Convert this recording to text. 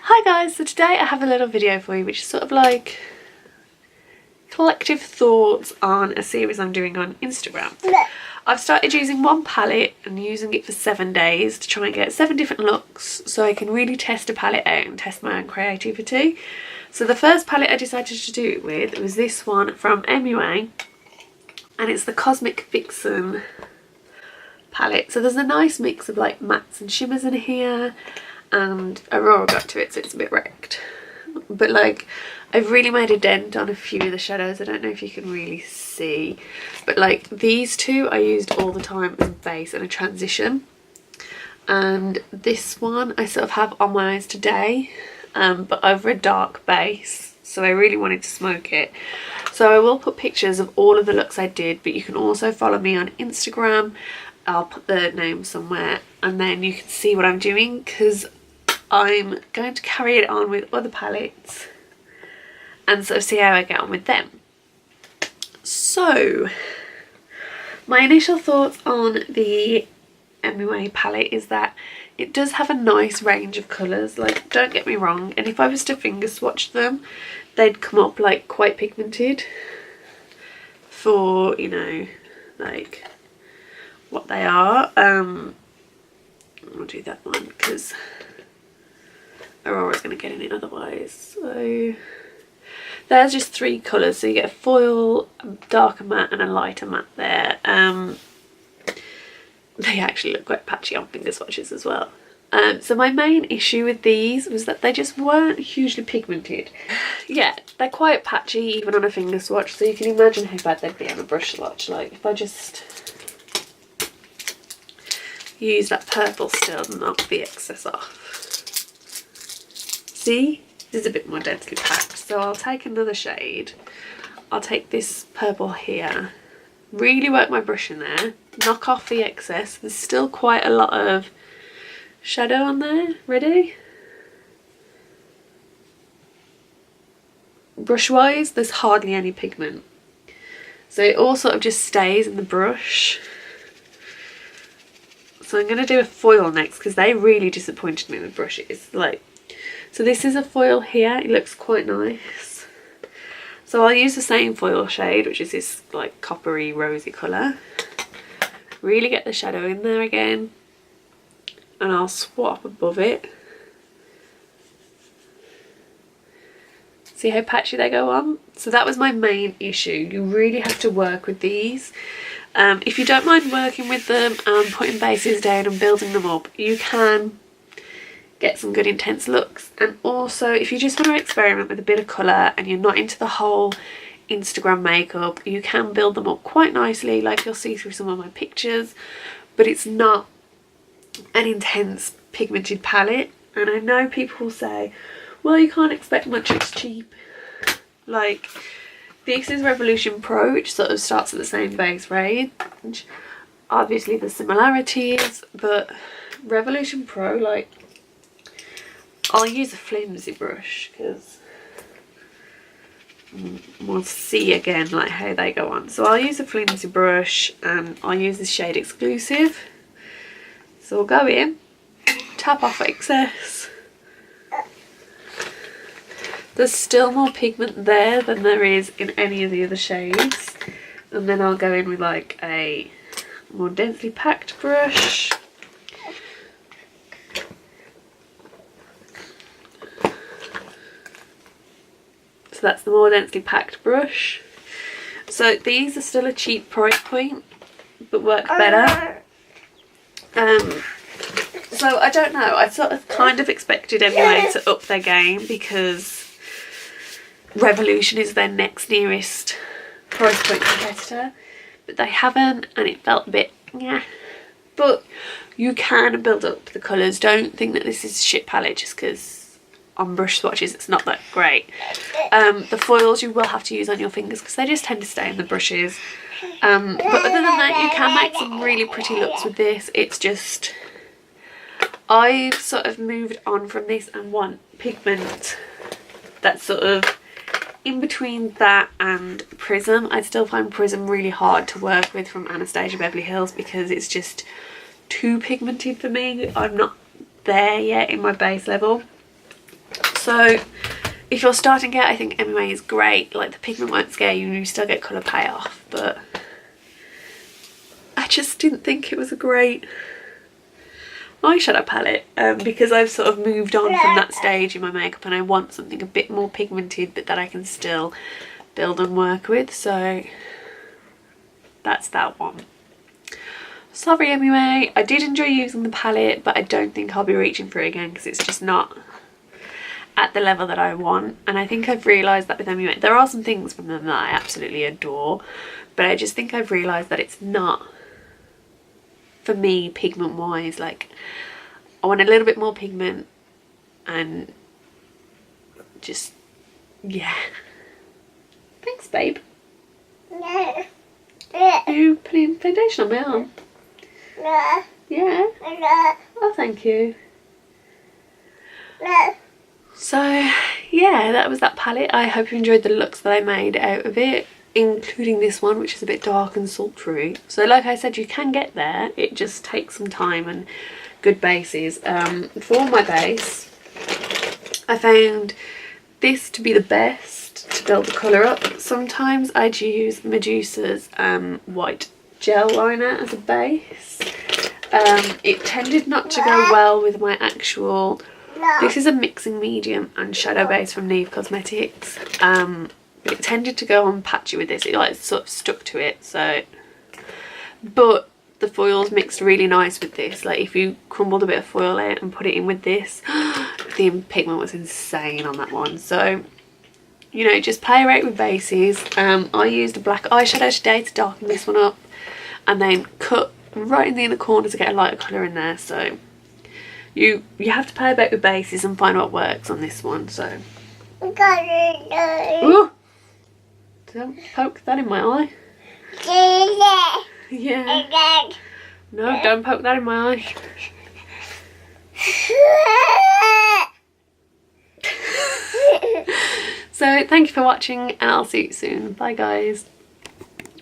Hi guys, so today I have a little video for you which is sort of like collective thoughts on a series I'm doing on Instagram. I've started using one palette and using it for 7 days to try and get 7 different looks so I can really test a palette out and test my own creativity. So the first palette I decided to do it with was this one from MUA, and it's the Cosmic Vixen palette. So there's a nice mix of like mattes and shimmers in here, and Aurora got to it so it's a bit wrecked, but like I've really made a dent on a few of the shadows. I don't know if you can really see, but like these two I used all the time as a base and a transition, and this one I sort of have on my eyes today, but over a dark base, so I really wanted to smoke it. So I will put pictures of all of the looks I did, but you can also follow me on Instagram. I'll put the name somewhere and then you can see what I'm doing, because I'm going to carry it on with other palettes and sort of see how I get on with them. So my initial thoughts on the MUA palette is that it does have a nice range of colours, like don't get me wrong, and if I was to finger swatch them they'd come up like quite pigmented for, you know, like what they are. I'll do that one because Aurora's going to get in it otherwise. So there's just 3 colours, so you get a foil, a darker matte and a lighter matte there. They actually look quite patchy on finger swatches as well. So my main issue with these was that they just weren't hugely pigmented. Yeah, they're quite patchy even on a finger swatch, so you can imagine how bad they'd be on a brush swatch. Like if I just use that purple still and knock the excess off. See? This is a bit more densely packed, so I'll take another shade. I'll take this purple here, really work my brush in there, knock off the excess. There's still quite a lot of shadow on there. Ready? Brush wise, there's hardly any pigment, so it all sort of just stays in the brush. So I'm going to do a foil next because they really disappointed me with brushes. Like, so this is a foil here, it looks quite nice. So I'll use the same foil shade, which is this like coppery rosy colour. Really get the shadow in there again, and I'll swap above it. See how patchy they go on? So that was my main issue. You really have to work with these. If you don't mind working with them and putting bases down and building them up, you can get some good intense looks. And also if you just want to experiment with a bit of colour and you're not into the whole Instagram makeup, you can build them up quite nicely, like you'll see through some of my pictures, but it's not an intense pigmented palette. And I know people will say, well, you can't expect much, it's cheap. Like, this is Revolution Pro, which sort of starts at the same base range. Obviously there's similarities, but Revolution Pro, like, I'll use a flimsy brush because we'll see again like how they go on. So I'll use a flimsy brush and I'll use this shade Exclusive. So we'll go in, tap off excess. There's still more pigment there than there is in any of the other shades, and then I'll go in with like a more densely packed brush. So that's the more densely packed brush. So these are still a cheap price point but work better. So I don't know, I sort of kind of expected MUA to up their game because Revolution is their next nearest price point competitor, but they haven't, and it felt a bit yeah. But you can build up the colours. Don't think that this is a shit palette just because on brush swatches it's not that great. The foils you will have to use on your fingers because they just tend to stay in the brushes. But other than that, you can make some really pretty looks with this. It's just, I've sort of moved on from this and want pigment that's sort of in between that and Prism. I still find Prism really hard to work with from Anastasia Beverly Hills because it's just too pigmented for me. I'm not there yet in my base level. So if you're starting out, I think MUA is great. Like, the pigment won't scare you and you still get colour payoff, but I just didn't think it was a great eyeshadow palette, because I've sort of moved on from that stage in my makeup and I want something a bit more pigmented but that I can still build and work with. So that's that one. Sorry MUA, I did enjoy using the palette, but I don't think I'll be reaching for it again because it's just not at the level that I want. And I think I've realised that with MUA, there are some things from them that I absolutely adore, but I just think I've realised that it's not for me pigment wise. Like, I want a little bit more pigment and just, yeah. Thanks babe. Are you putting foundation on my arm? Yeah. Oh, thank you. So yeah, that was that palette. I hope you enjoyed the looks that I made out of it, including this one, which is a bit dark and sultry. So like I said, you can get there, it just takes some time and good bases. For my base, I found this to be the best to build the colour up. Sometimes I'd use Medusa's white gel liner as a base. It tended not to go well with my actual, this is a mixing medium and shadow base from Neve Cosmetics, but it tended to go on patchy with this. It like sort of stuck to it, so, but the foils mixed really nice with this. Like, if you crumbled a bit of foil out and put it in with this, the pigment was insane on that one. So, you know, just play around with bases. I used a black eyeshadow today to darken this one up and then cut right in the inner corner to get a lighter colour in there. So you have to play about with bases and find what works on this one. So ooh, don't poke that in my eye. Yeah. No, don't poke that in my eye. So thank you for watching and I'll see you soon. Bye guys.